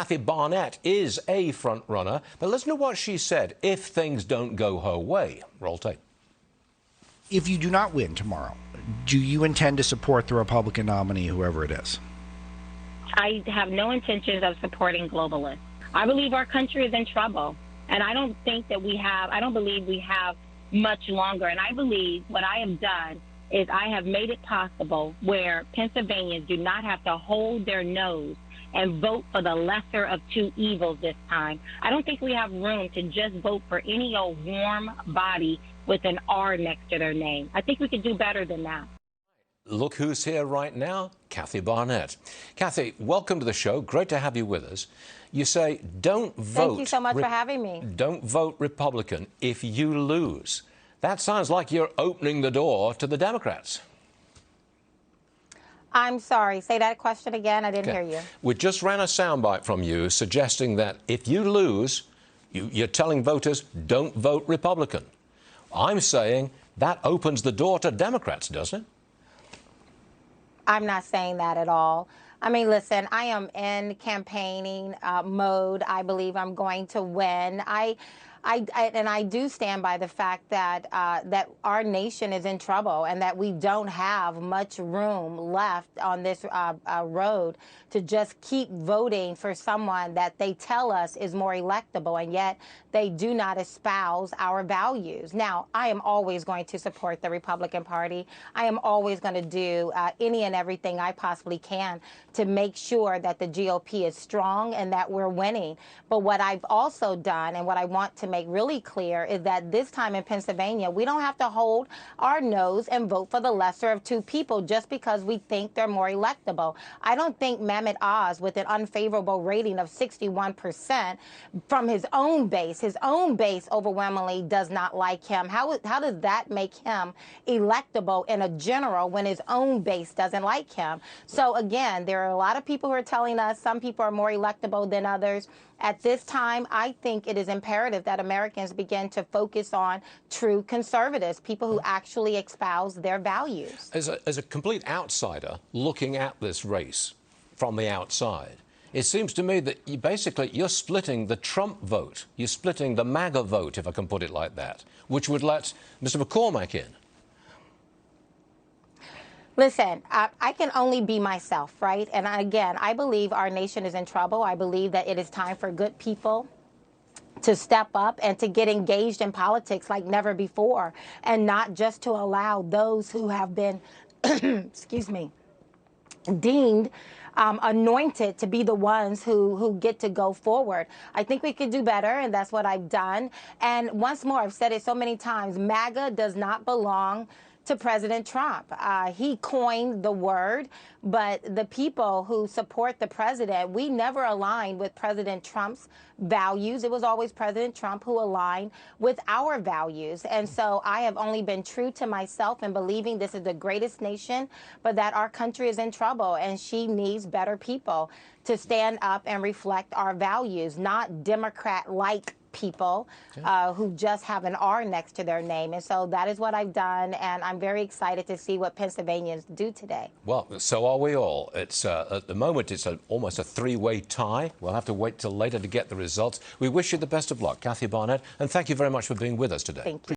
Kathy Barnette is a front runner, but listen to what she said if things don't go her way. Roll tape. If you do not win tomorrow, do you intend to support the Republican nominee, whoever it is? I have no intentions of supporting globalists. I believe our country is in trouble, and I don't believe we have much longer. And I believe what I have done is I have made it possible where Pennsylvanians do not have to hold their nose and vote for the lesser of two evils this time. I don't think we have room to just vote for any old warm body with an R next to their name. I think we could do better than that. Look who's here right now, Kathy Barnette. Kathy, welcome to the show. Great to have you with us. You say, don't vote. Thank you so much for having me. Don't vote Republican if you lose. That sounds like you're opening the door to the Democrats. I'm sorry. Say that question again. I didn't hear you. We just ran a soundbite from you suggesting that if you lose, you're telling voters, don't vote Republican. I'm saying that opens the door to Democrats, doesn't it? I'm not saying that at all. I mean, listen, I am in campaigning mode. I believe I'm going to win. And I do stand by the fact that that our nation is in trouble and that we don't have much room left on this road to just keep voting for someone that they tell us is more electable, and yet they do not espouse our values. Now, I am always going to support the Republican Party. I am always going to do any and everything I possibly can to make sure that the GOP is strong and that we're winning. But what I've also done and what I want to make really clear is that this time in Pennsylvania, we don't have to hold our nose and vote for the lesser of two people just because we think they're more electable. I don't think Mehmet Oz, with an unfavorable rating of 61% from his own base overwhelmingly does not like him. How does that make him electable in a general when his own base doesn't like him? So again, there are a lot of people who are telling us some people are more electable than others. At this time, I think it is imperative that Americans begin to focus on true conservatives, people who actually espouse their values. As a complete outsider looking at this race from the outside, it seems to me that you're splitting the Trump vote. You're splitting the MAGA vote, if I can put it like that, which would let Mr. McCormack in. Listen, I can only be myself, right? And again, I believe our nation is in trouble. I believe that it is time for good people to step up and to get engaged in politics like never before, and not just to allow those who have been, excuse me, deemed anointed to be the ones who get to go forward. I think we could do better, and that's what I've done. And once more, I've said it so many times, MAGA does not belong to President Trump. He coined the word, but the people who support the president, we never aligned with President Trump's values. It was always President Trump who aligned with our values. And so I have only been true to myself in believing this is the greatest nation, but that our country is in trouble and she needs better people to stand up and reflect our values, not Democrat-like people who just have an R next to their name. And so that is what I've done, and I'm very excited to see what Pennsylvanians do today. Well, so are we all. It's at the moment, it's almost a three-way tie. We'll have to wait till later to get the results. We wish you the best of luck, Kathy Barnette, and thank you very much for being with us today. Thank you.